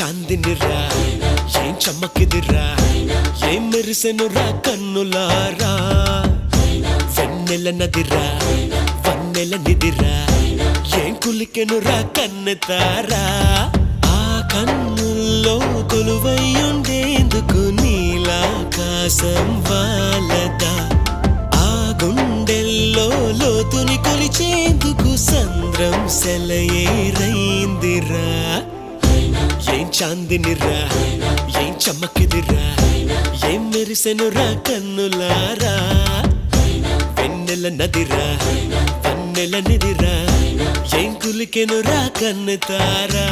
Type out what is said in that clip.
చాందినిరా ఏం చమ్మకిదిరా ఏం మెరిసెనురా కన్నులారా వెన్నెల నదిరా వన్నెల నిదిరా ఏం కులికెనురా కన్నెతారా ఆ కన్నుల్లో కొలువై ఉండేందుకు నీలాకాశం వాలదా ఆ గుండెల్లో లోతుని కొలిచేందుకు సంద్రం సెలయేరైందిరా ఏం చాందినిరా ఏం చమ్మకిదిరా ఏం మెరిసెనురా కన్నులారా వెన్నెల నదిరా వన్నెల నిదిరా ఏం కులికెనురా కన్నెతారా